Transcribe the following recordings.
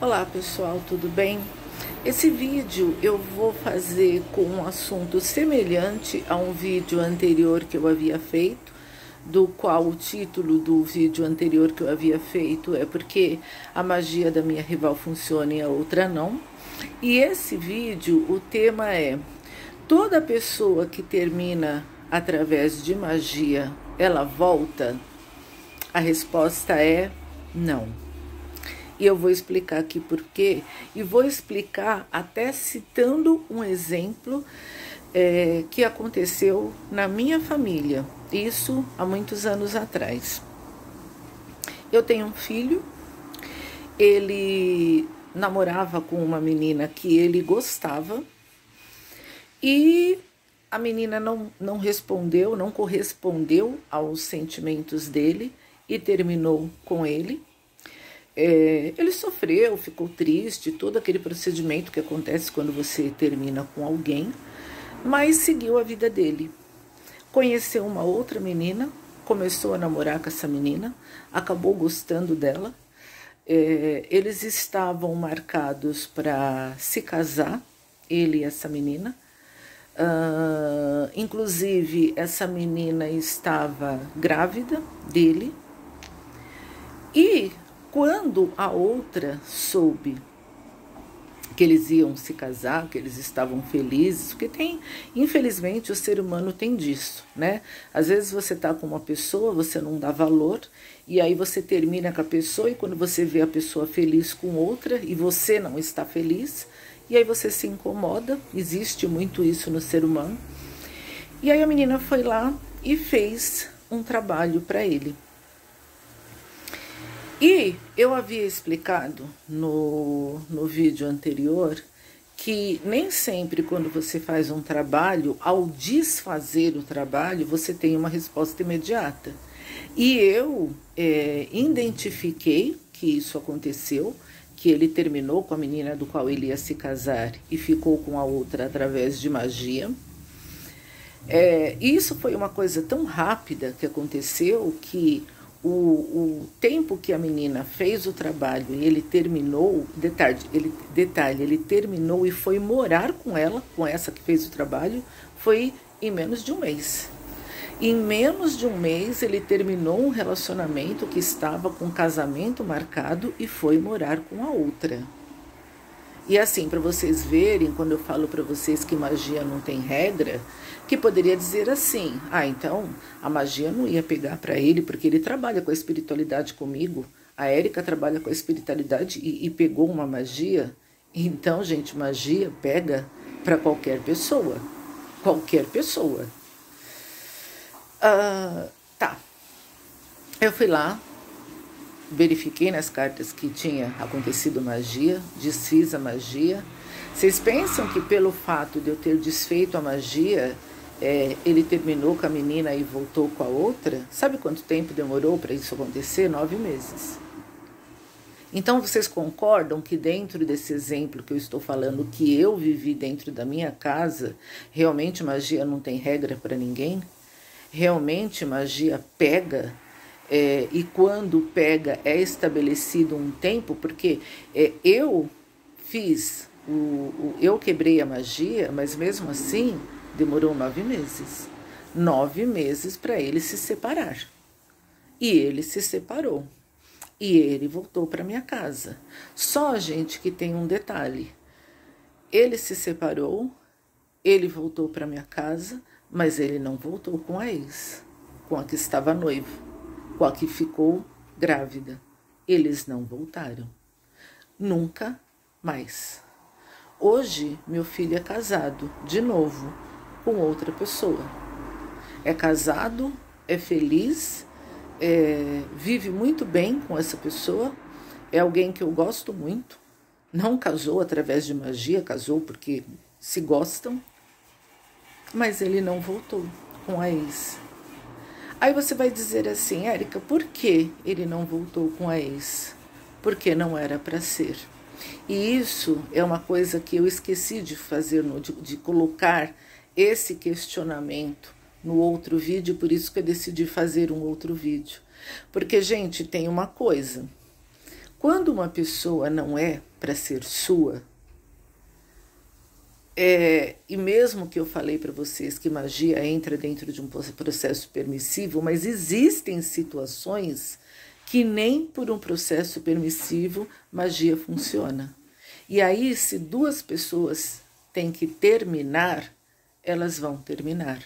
Olá pessoal, tudo bem? Esse vídeo eu vou fazer com um assunto semelhante a um vídeo anterior que eu havia feito, do qual o título do vídeo anterior que eu havia feito é porque a magia da minha rival funciona e a outra não. E esse vídeo, o tema é: toda pessoa que termina através de magia, ela volta? A resposta é não. E eu vou explicar aqui por quê, e vou explicar até citando um exemplo que aconteceu na minha família, isso há muitos anos atrás. Eu tenho um filho, ele namorava com uma menina que ele gostava, e a menina não respondeu, não correspondeu aos sentimentos dele e terminou com ele. Ele sofreu, ficou triste, todo aquele procedimento que acontece quando você termina com alguém, mas seguiu a vida dele. Conheceu uma outra menina, começou a namorar com essa menina, acabou gostando dela. Eles estavam marcados para se casar, ele e essa menina. Inclusive, essa menina estava grávida dele. E quando a outra soube que eles iam se casar, que eles estavam felizes, porque infelizmente o ser humano tem disso, né? Às vezes você tá com uma pessoa, você não dá valor, e aí você termina com a pessoa, e quando você vê a pessoa feliz com outra, e você não está feliz, e aí você se incomoda, existe muito isso no ser humano. E aí a menina foi lá e fez um trabalho para ele. E eu havia explicado no vídeo anterior que nem sempre quando você faz um trabalho, ao desfazer o trabalho, você tem uma resposta imediata. E eu identifiquei que isso aconteceu, que ele terminou com a menina do qual ele ia se casar e ficou com a outra através de magia. Isso foi uma coisa tão rápida que aconteceu que o tempo que a menina fez o trabalho e ele terminou, detalhe, ele terminou e foi morar com ela, com essa que fez o trabalho, foi em menos de um mês. Em menos de um mês ele terminou um relacionamento que estava com casamento marcado e foi morar com a outra. E assim, para vocês verem, quando eu falo para vocês que magia não tem regra, que poderia dizer assim: então a magia não ia pegar para ele, porque ele trabalha com a espiritualidade comigo, a Érica trabalha com a espiritualidade e pegou uma magia. Então, gente, magia pega para qualquer pessoa. Qualquer pessoa. Tá. Eu fui lá, verifiquei nas cartas que tinha acontecido magia, desfiz a magia. Vocês pensam que pelo fato de eu ter desfeito a magia, ele terminou com a menina e voltou com a outra? Sabe quanto tempo demorou para isso acontecer? 9 meses. Então vocês concordam que dentro desse exemplo que eu estou falando, que eu vivi dentro da minha casa, realmente magia não tem regra para ninguém? Realmente magia pega? E quando pega é estabelecido um tempo, porque eu fiz, eu quebrei a magia, mas mesmo assim demorou 9 meses. 9 meses para ele se separar. E ele se separou. E ele voltou para minha casa. Só, gente, que tem um detalhe. Ele se separou, ele voltou para minha casa, mas ele não voltou com a ex, com a que estava noivo, com a que ficou grávida. Eles não voltaram. Nunca mais. Hoje, meu filho é casado, de novo, com outra pessoa. É casado, é feliz, vive muito bem com essa pessoa, é alguém que eu gosto muito. Não casou através de magia, casou porque se gostam, mas ele não voltou com a ex. Aí você vai dizer assim: Érica, por que ele não voltou com a ex? Porque não era para ser. E isso é uma coisa que eu esqueci de fazer, de colocar esse questionamento no outro vídeo, por isso que eu decidi fazer um outro vídeo. Porque, gente, tem uma coisa. Quando uma pessoa não é para ser sua, e mesmo que eu falei para vocês que magia entra dentro de um processo permissivo, mas existem situações que nem por um processo permissivo magia funciona. E aí, se duas pessoas têm que terminar, elas vão terminar.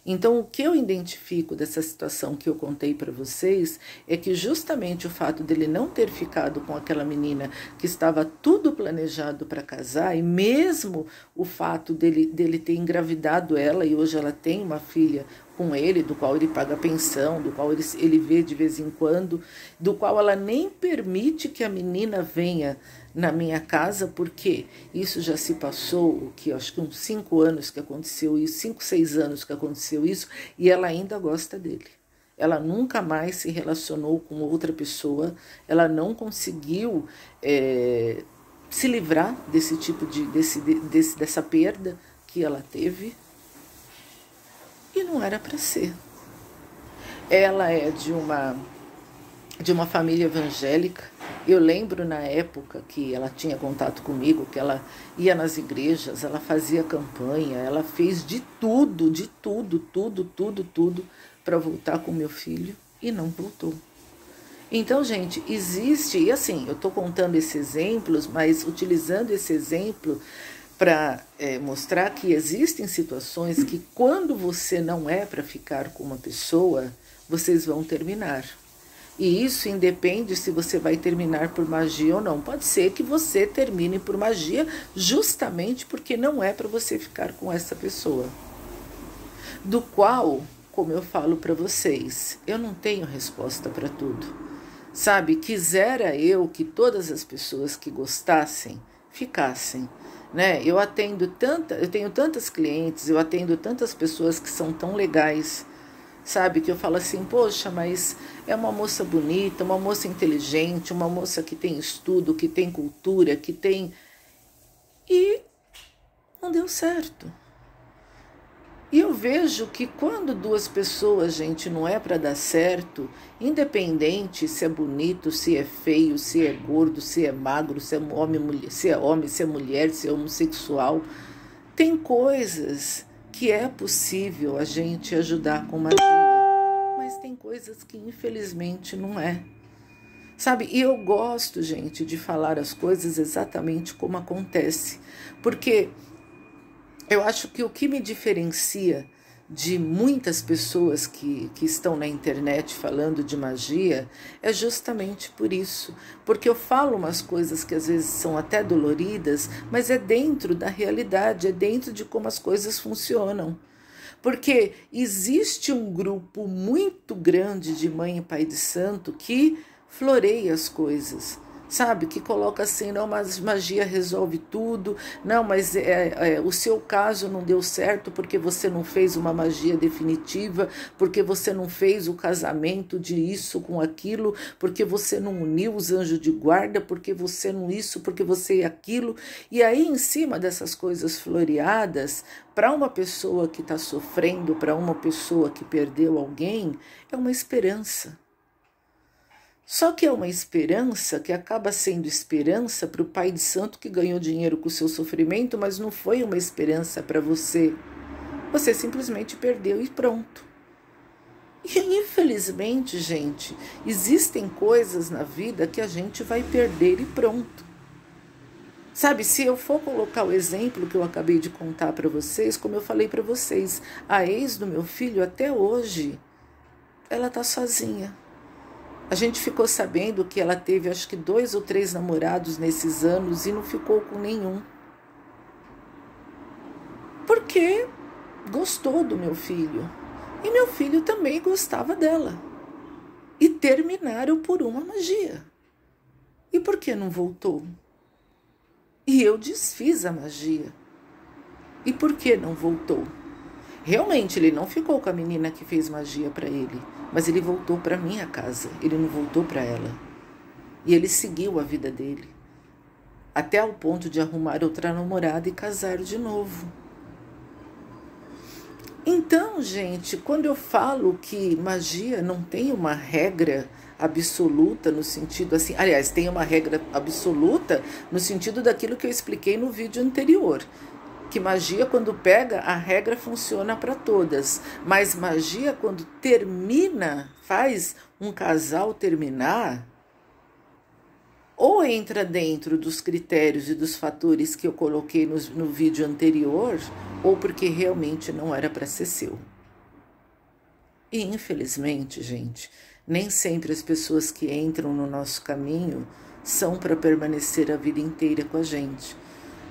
Então, o que eu identifico dessa situação que eu contei para vocês é que justamente o fato dele não ter ficado com aquela menina que estava tudo planejado para casar, e mesmo o fato dele ter engravidado ela, e hoje ela tem uma filha com ele, do qual ele paga pensão, do qual ele vê de vez em quando, do qual ela nem permite que a menina venha na minha casa, porque isso já se passou, que acho que uns 5 anos que aconteceu isso, 5, 6 anos que aconteceu isso, e ela ainda gosta dele. Ela nunca mais se relacionou com outra pessoa, ela não conseguiu se livrar desse tipo dessa perda que ela teve, e não era para ser. Ela é de uma família evangélica. Eu lembro na época que ela tinha contato comigo, que ela ia nas igrejas, ela fazia campanha, ela fez de tudo para voltar com meu filho e não voltou. Então, gente, existe, e assim, eu estou contando esses exemplos, mas utilizando esse exemplo para mostrar que existem situações que quando você não é para ficar com uma pessoa, vocês vão terminar. E isso independe se você vai terminar por magia ou não. Pode ser que você termine por magia justamente porque não é para você ficar com essa pessoa. Do qual, como eu falo para vocês, eu não tenho resposta para tudo. Sabe, quisera eu que todas as pessoas que gostassem, ficassem. Né? Eu tenho tantas clientes, eu atendo tantas pessoas que são tão legais, sabe, que eu falo assim, poxa, mas é uma moça bonita, uma moça inteligente, uma moça que tem estudo, que tem cultura, que tem... E não deu certo. E eu vejo que quando duas pessoas, gente, não é para dar certo, independente se é bonito, se é feio, se é gordo, se é magro, se é homem, se é mulher, se é homossexual, tem coisas que é possível a gente ajudar com magia, mas tem coisas que infelizmente não é. Sabe, e eu gosto, gente, de falar as coisas exatamente como acontece, porque eu acho que o que me diferencia de muitas pessoas que estão na internet falando de magia é justamente por isso. Porque eu falo umas coisas que às vezes são até doloridas, mas é dentro da realidade, é dentro de como as coisas funcionam. Porque existe um grupo muito grande de mãe e pai de santo que floreia as coisas. Sabe, que coloca assim, não, mas magia resolve tudo, não, mas o seu caso não deu certo porque você não fez uma magia definitiva, porque você não fez o casamento de isso com aquilo, porque você não uniu os anjos de guarda, porque você não isso, porque você aquilo. E aí, em cima dessas coisas floreadas, para uma pessoa que está sofrendo, para uma pessoa que perdeu alguém, é uma esperança. Só que é uma esperança que acaba sendo esperança para o pai de santo que ganhou dinheiro com o seu sofrimento, mas não foi uma esperança para você. Você simplesmente perdeu e pronto. E infelizmente, gente, existem coisas na vida que a gente vai perder e pronto. Sabe, se eu for colocar o exemplo que eu acabei de contar para vocês, como eu falei para vocês, a ex do meu filho até hoje, ela está sozinha. A gente ficou sabendo que ela teve acho que 2 ou 3 namorados nesses anos e não ficou com nenhum. Porque gostou do meu filho. E meu filho também gostava dela. E terminaram por uma magia. E por que não voltou? E eu desfiz a magia. E por que não voltou? Realmente, ele não ficou com a menina que fez magia para ele, mas ele voltou para minha casa, ele não voltou para ela. E ele seguiu a vida dele, até ao ponto de arrumar outra namorada e casar de novo. Então, gente, quando eu falo que magia não tem uma regra, absoluta no sentido assim, aliás, tem uma regra absoluta no sentido daquilo que eu expliquei no vídeo anterior, que magia quando pega, a regra funciona para todas, mas magia quando termina, faz um casal terminar, ou entra dentro dos critérios e dos fatores que eu coloquei no vídeo anterior, ou porque realmente não era para ser seu. E infelizmente, gente, nem sempre as pessoas que entram no nosso caminho são para permanecer a vida inteira com a gente.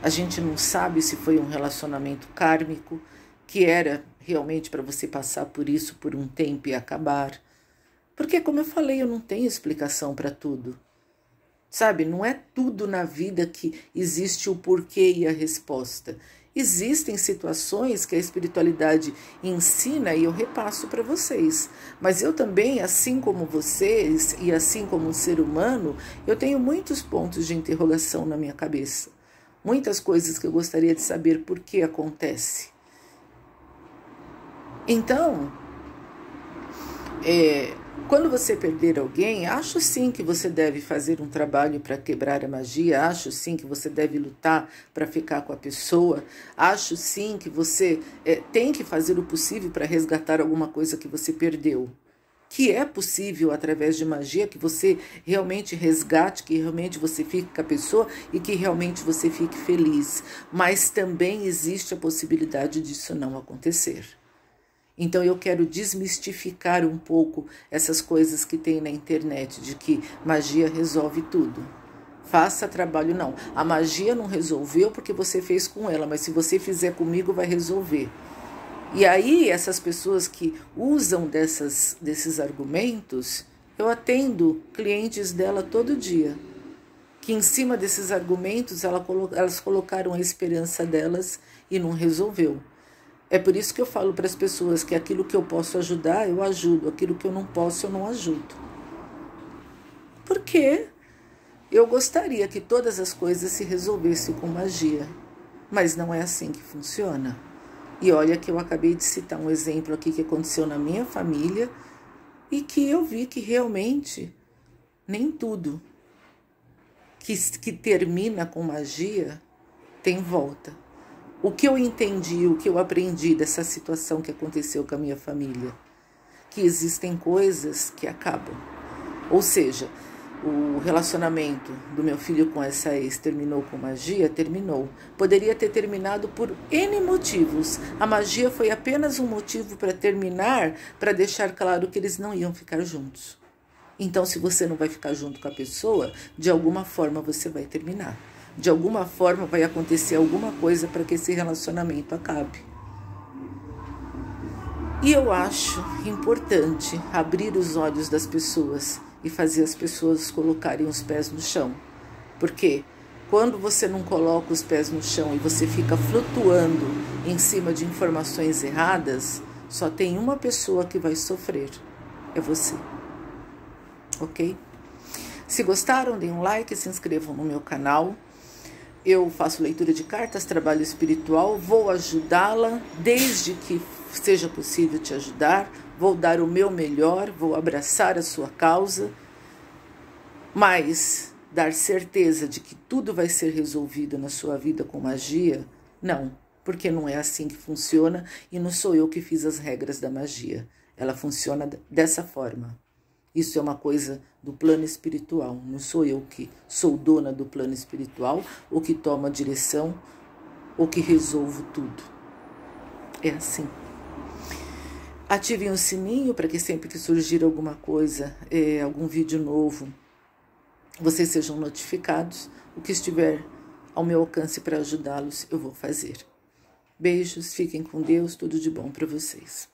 A gente não sabe se foi um relacionamento kármico, que era realmente para você passar por isso por um tempo e acabar. Porque, como eu falei, eu não tenho explicação para tudo. Sabe, não é tudo na vida que existe o porquê e a resposta. Existem situações que a espiritualidade ensina e eu repasso para vocês. Mas eu também, assim como vocês e assim como um ser humano, eu tenho muitos pontos de interrogação na minha cabeça. Muitas coisas que eu gostaria de saber por que acontece. Então, quando você perder alguém, acho sim que você deve fazer um trabalho para quebrar a magia, acho sim que você deve lutar para ficar com a pessoa, acho sim que você tem que fazer o possível para resgatar alguma coisa que você perdeu. Que é possível através de magia que você realmente resgate, que realmente você fique com a pessoa e que realmente você fique feliz. Mas também existe a possibilidade disso não acontecer. Então eu quero desmistificar um pouco essas coisas que tem na internet, de que magia resolve tudo. Faça trabalho, não. A magia não resolveu porque você fez com ela, mas se você fizer comigo vai resolver. E aí essas pessoas que usam desses argumentos, eu atendo clientes dela todo dia, que em cima desses argumentos elas colocaram a esperança delas e não resolveu. É por isso que eu falo para as pessoas que aquilo que eu posso ajudar, eu ajudo. Aquilo que eu não posso, eu não ajudo. Porque eu gostaria que todas as coisas se resolvessem com magia. Mas não é assim que funciona. E olha que eu acabei de citar um exemplo aqui que aconteceu na minha família e que eu vi que realmente nem tudo que termina com magia tem volta. O que eu entendi, o que eu aprendi dessa situação que aconteceu com a minha família? Que existem coisas que acabam. Ou seja, o relacionamento do meu filho com essa ex terminou com magia? Terminou. Poderia ter terminado por N motivos. A magia foi apenas um motivo para terminar, para deixar claro que eles não iam ficar juntos. Então, se você não vai ficar junto com a pessoa, de alguma forma você vai terminar. De alguma forma vai acontecer alguma coisa para que esse relacionamento acabe. E eu acho importante abrir os olhos das pessoas e fazer as pessoas colocarem os pés no chão. Porque quando você não coloca os pés no chão e você fica flutuando em cima de informações erradas, só tem uma pessoa que vai sofrer. É você. Ok? Se gostaram, deem um like, se inscrevam no meu canal. Eu faço leitura de cartas, trabalho espiritual, vou ajudá-la desde que seja possível te ajudar, vou dar o meu melhor, vou abraçar a sua causa, mas dar certeza de que tudo vai ser resolvido na sua vida com magia, não, porque não é assim que funciona e não sou eu que fiz as regras da magia, ela funciona dessa forma. Isso é uma coisa do plano espiritual. Não sou eu que sou dona do plano espiritual, ou que toma a direção, ou que resolvo tudo. É assim. Ativem o sininho para que sempre que surgir alguma coisa, algum vídeo novo, vocês sejam notificados. O que estiver ao meu alcance para ajudá-los, eu vou fazer. Beijos, fiquem com Deus, tudo de bom para vocês.